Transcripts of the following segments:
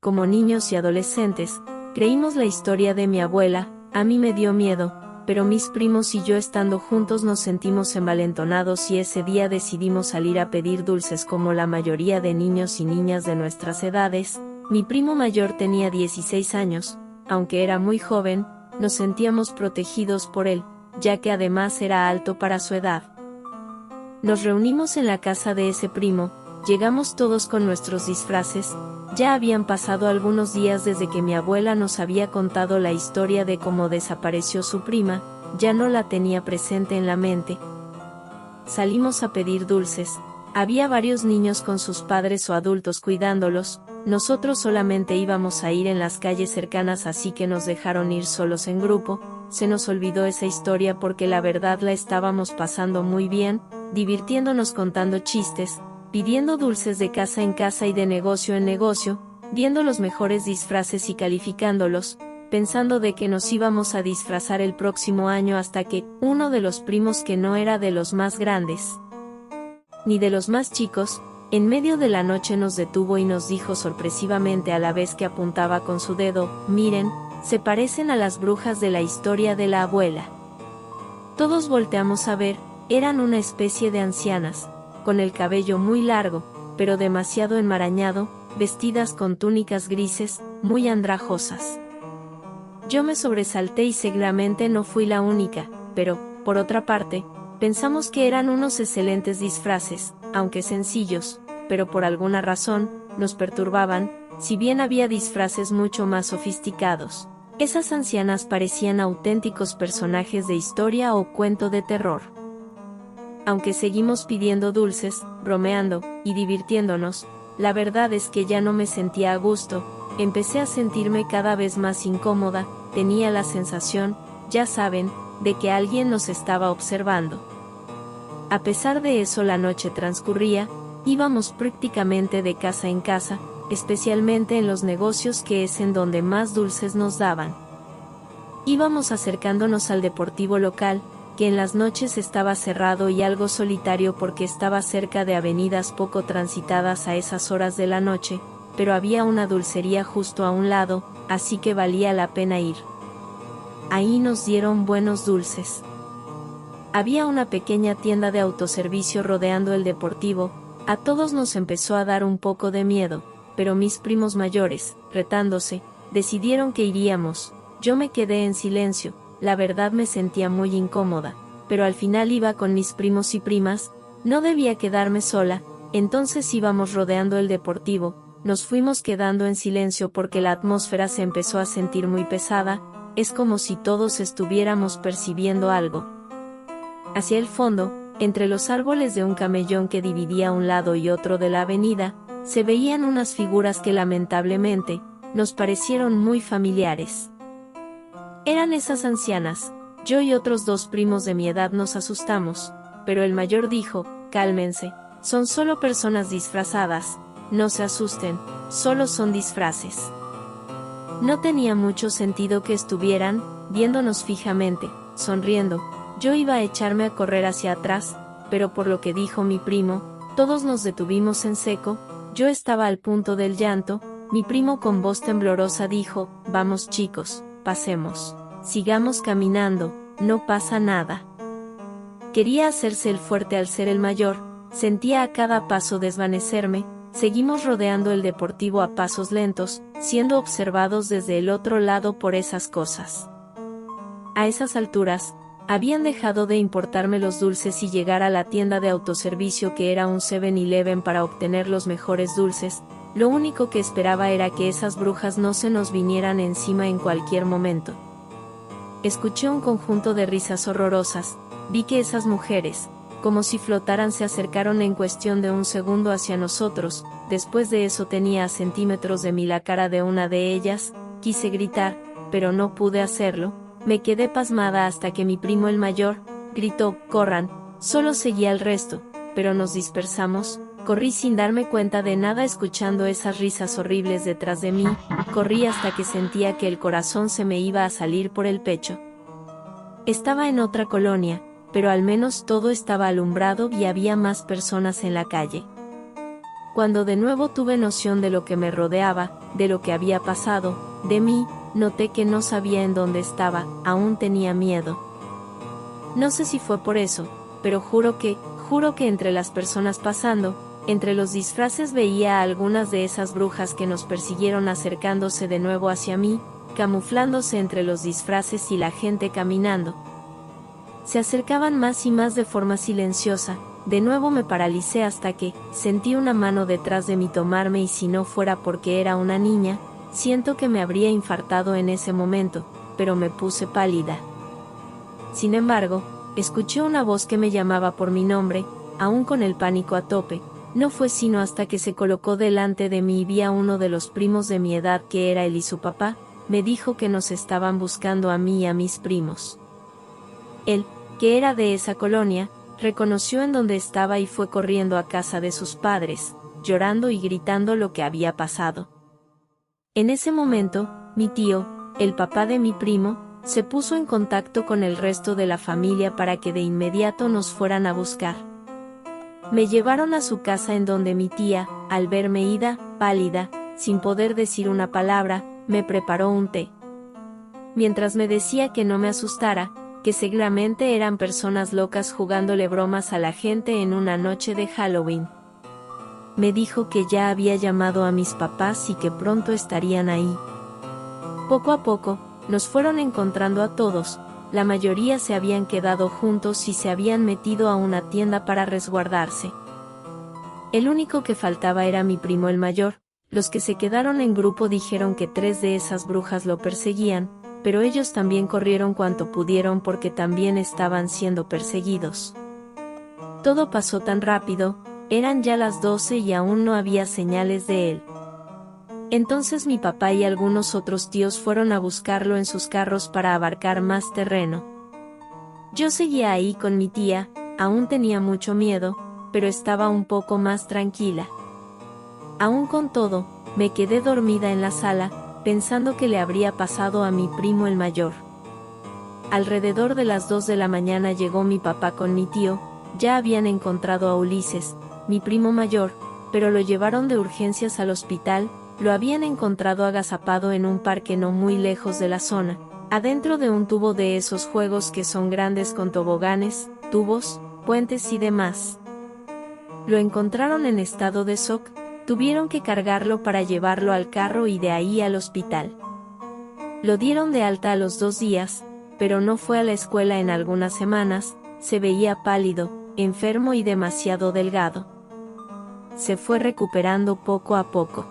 como niños y adolescentes, creímos la historia de mi abuela. A mí me dio miedo, pero mis primos y yo estando juntos nos sentimos envalentonados y ese día decidimos salir a pedir dulces como la mayoría de niños y niñas de nuestras edades. Mi primo mayor tenía 16 años, aunque era muy joven, nos sentíamos protegidos por él, ya que además era alto para su edad. Nos reunimos en la casa de ese primo, llegamos todos con nuestros disfraces. Ya habían pasado algunos días desde que mi abuela nos había contado la historia de cómo desapareció su prima, ya no la tenía presente en la mente. Salimos a pedir dulces, había varios niños con sus padres o adultos cuidándolos, nosotros solamente íbamos a ir en las calles cercanas así que nos dejaron ir solos en grupo. Se nos olvidó esa historia porque la verdad la estábamos pasando muy bien, divirtiéndonos contando chistes, pidiendo dulces de casa en casa y de negocio en negocio, viendo los mejores disfraces y calificándolos, pensando de que nos íbamos a disfrazar el próximo año hasta que uno de los primos, que no era de los más grandes ni de los más chicos, en medio de la noche nos detuvo y nos dijo sorpresivamente a la vez que apuntaba con su dedo: miren, se parecen a las brujas de la historia de la abuela. Todos volteamos a ver, eran una especie de ancianas, con el cabello muy largo, pero demasiado enmarañado, vestidas con túnicas grises, muy andrajosas. Yo me sobresalté y seguramente no fui la única, pero, por otra parte, pensamos que eran unos excelentes disfraces, aunque sencillos, pero por alguna razón, nos perturbaban. Si bien había disfraces mucho más sofisticados, esas ancianas parecían auténticos personajes de historia o cuento de terror. Aunque seguimos pidiendo dulces, bromeando y divirtiéndonos, la verdad es que ya no me sentía a gusto, empecé a sentirme cada vez más incómoda, tenía la sensación, ya saben, de que alguien nos estaba observando. A pesar de eso, la noche transcurría, íbamos prácticamente de casa en casa, especialmente en los negocios, que es en donde más dulces nos daban. Íbamos acercándonos al deportivo local, que en las noches estaba cerrado y algo solitario porque estaba cerca de avenidas poco transitadas a esas horas de la noche, pero había una dulcería justo a un lado, así que valía la pena ir. Ahí nos dieron buenos dulces. Había una pequeña tienda de autoservicio rodeando el deportivo. A todos nos empezó a dar un poco de miedo, pero mis primos mayores, retándose, decidieron que iríamos. Yo me quedé en silencio, la verdad me sentía muy incómoda, pero al final iba con mis primos y primas, no debía quedarme sola. Entonces íbamos rodeando el deportivo, nos fuimos quedando en silencio porque la atmósfera se empezó a sentir muy pesada, es como si todos estuviéramos percibiendo algo. Hacia el fondo, entre los árboles de un camellón que dividía un lado y otro de la avenida, se veían unas figuras que lamentablemente, nos parecieron muy familiares. Eran esas ancianas. Yo y otros dos primos de mi edad nos asustamos, pero el mayor dijo: cálmense, son solo personas disfrazadas, no se asusten, solo son disfraces. No tenía mucho sentido que estuvieran viéndonos fijamente, sonriendo. Yo iba a echarme a correr hacia atrás, pero por lo que dijo mi primo, todos nos detuvimos en seco. Yo estaba al punto del llanto. Mi primo con voz temblorosa dijo: vamos chicos, pasemos, sigamos caminando, no pasa nada. Quería hacerse el fuerte al ser el mayor, sentía a cada paso desvanecerme. Seguimos rodeando el deportivo a pasos lentos, siendo observados desde el otro lado por esas cosas. A esas alturas, habían dejado de importarme los dulces y llegar a la tienda de autoservicio, que era un 7-Eleven, para obtener los mejores dulces. Lo único que esperaba era que esas brujas no se nos vinieran encima en cualquier momento. Escuché un conjunto de risas horrorosas, vi que esas mujeres, como si flotaran, se acercaron en cuestión de un segundo hacia nosotros. Después de eso tenía a centímetros de mí la cara de una de ellas. Quise gritar, pero no pude hacerlo. Me quedé pasmada hasta que mi primo el mayor gritó: corran. Solo seguí al resto, pero nos dispersamos. Corrí sin darme cuenta de nada, escuchando esas risas horribles detrás de mí. Corrí hasta que sentía que el corazón se me iba a salir por el pecho. Estaba en otra colonia, pero al menos todo estaba alumbrado y había más personas en la calle. Cuando de nuevo tuve noción de lo que me rodeaba, de lo que había pasado, de mí, noté que no sabía en dónde estaba, aún tenía miedo. No sé si fue por eso, pero juro que entre las personas pasando, entre los disfraces veía a algunas de esas brujas que nos persiguieron acercándose de nuevo hacia mí, camuflándose entre los disfraces y la gente caminando. Se acercaban más y más de forma silenciosa. De nuevo me paralicé hasta que sentí una mano detrás de mí tomarme, y si no fuera porque era una niña, siento que me habría infartado en ese momento, pero me puse pálida. Sin embargo, escuché una voz que me llamaba por mi nombre, aún con el pánico a tope. No fue sino hasta que se colocó delante de mí y vi a uno de los primos de mi edad, que era él y su papá. Me dijo que nos estaban buscando a mí y a mis primos. Él, que era de esa colonia, reconoció en dónde estaba y fue corriendo a casa de sus padres, llorando y gritando lo que había pasado. En ese momento, mi tío, el papá de mi primo, se puso en contacto con el resto de la familia para que de inmediato nos fueran a buscar. Me llevaron a su casa, en donde mi tía, al verme ida, pálida, sin poder decir una palabra, me preparó un té. Mientras me decía que no me asustara, que seguramente eran personas locas jugándole bromas a la gente en una noche de Halloween. Me dijo que ya había llamado a mis papás y que pronto estarían ahí. Poco a poco, nos fueron encontrando a todos. La mayoría se habían quedado juntos y se habían metido a una tienda para resguardarse. El único que faltaba era mi primo el mayor. Los que se quedaron en grupo dijeron que 3 de esas brujas lo perseguían, pero ellos también corrieron cuanto pudieron porque también estaban siendo perseguidos. Todo pasó tan rápido, eran ya las 12 y aún no había señales de él. Entonces mi papá y algunos otros tíos fueron a buscarlo en sus carros para abarcar más terreno. Yo seguía ahí con mi tía, aún tenía mucho miedo, pero estaba un poco más tranquila. Aún con todo, me quedé dormida en la sala, pensando que le habría pasado a mi primo el mayor. Alrededor de las 2 de la mañana llegó mi papá con mi tío. Ya habían encontrado a Ulises, mi primo mayor, pero lo llevaron de urgencias al hospital. Lo habían encontrado agazapado en un parque no muy lejos de la zona, adentro de un tubo de esos juegos que son grandes con toboganes, tubos, puentes y demás. Lo encontraron en estado de shock. Tuvieron que cargarlo para llevarlo al carro y de ahí al hospital. Lo dieron de alta a los 2 días, pero no fue a la escuela en algunas semanas. Se veía pálido, enfermo y demasiado delgado. Se fue recuperando poco a poco.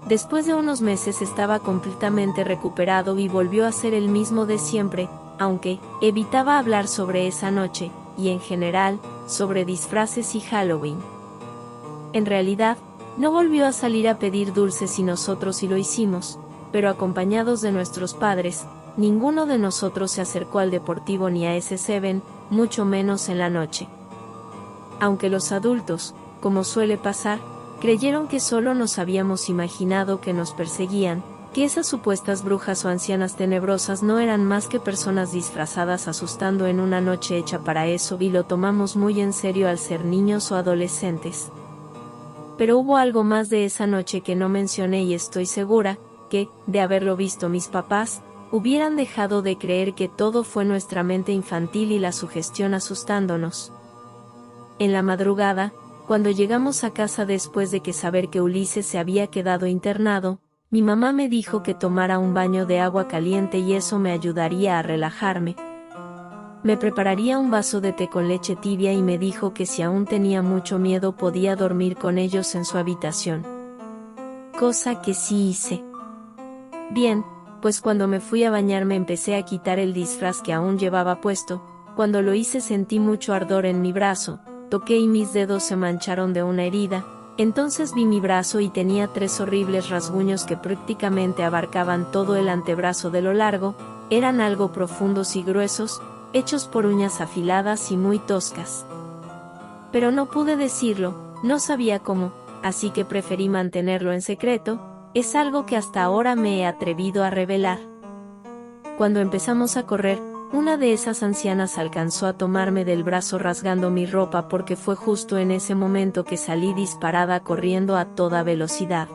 Después de unos meses estaba completamente recuperado y volvió a ser el mismo de siempre, aunque evitaba hablar sobre esa noche, y en general, sobre disfraces y Halloween. En realidad, no volvió a salir a pedir dulces y nosotros sí lo hicimos, pero acompañados de nuestros padres. Ninguno de nosotros se acercó al deportivo ni a ese Seven, mucho menos en la noche. Aunque los adultos, como suele pasar, creyeron que solo nos habíamos imaginado que nos perseguían, que esas supuestas brujas o ancianas tenebrosas no eran más que personas disfrazadas asustando en una noche hecha para eso, y lo tomamos muy en serio al ser niños o adolescentes. Pero hubo algo más de esa noche que no mencioné y estoy segura que, de haberlo visto mis papás, hubieran dejado de creer que todo fue nuestra mente infantil y la sugestión asustándonos. En la madrugada, cuando llegamos a casa después de saber que Ulises se había quedado internado, mi mamá me dijo que tomara un baño de agua caliente y eso me ayudaría a relajarme. Me prepararía un vaso de té con leche tibia y me dijo que si aún tenía mucho miedo podía dormir con ellos en su habitación. Cosa que sí hice. Bien, pues cuando me fui a bañar me empecé a quitar el disfraz que aún llevaba puesto. Cuando lo hice sentí mucho ardor en mi brazo, toqué y mis dedos se mancharon de una herida. Entonces vi mi brazo y tenía 3 horribles rasguños que prácticamente abarcaban todo el antebrazo de lo largo. Eran algo profundos y gruesos, hechos por uñas afiladas y muy toscas. Pero no pude decirlo, no sabía cómo, así que preferí mantenerlo en secreto. Es algo que hasta ahora me he atrevido a revelar. Cuando empezamos a correr, Una de esas ancianas alcanzó a tomarme del brazo rasgando mi ropa porque fue justo en ese momento que salí disparada corriendo a toda velocidad.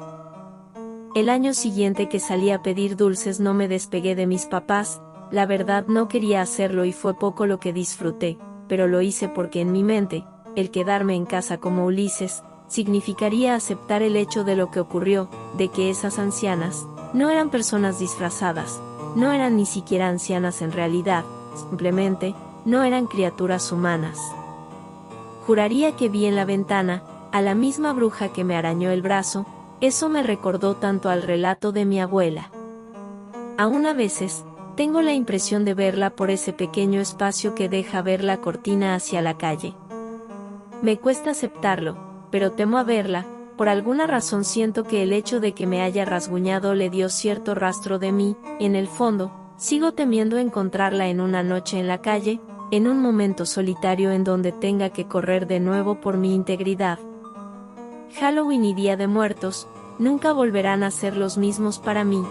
El año siguiente que salí a pedir dulces no me despegué de mis papás, la verdad no quería hacerlo y fue poco lo que disfruté, pero lo hice porque en mi mente, el quedarme en casa como Ulises, significaría aceptar el hecho de lo que ocurrió, de que esas ancianas, no eran personas disfrazadas, no eran ni siquiera ancianas en realidad, simplemente, no eran criaturas humanas. Juraría que vi en la ventana, a la misma bruja que me arañó el brazo, eso me recordó tanto al relato de mi abuela. Aún a veces, tengo la impresión de verla por ese pequeño espacio que deja ver la cortina hacia la calle. Me cuesta aceptarlo, pero temo a verla, por alguna razón siento que el hecho de que me haya rasguñado le dio cierto rastro de mí, en el fondo, sigo temiendo encontrarla en una noche en la calle, en un momento solitario en donde tenga que correr de nuevo por mi integridad. Halloween y Día de Muertos, nunca volverán a ser los mismos para mí.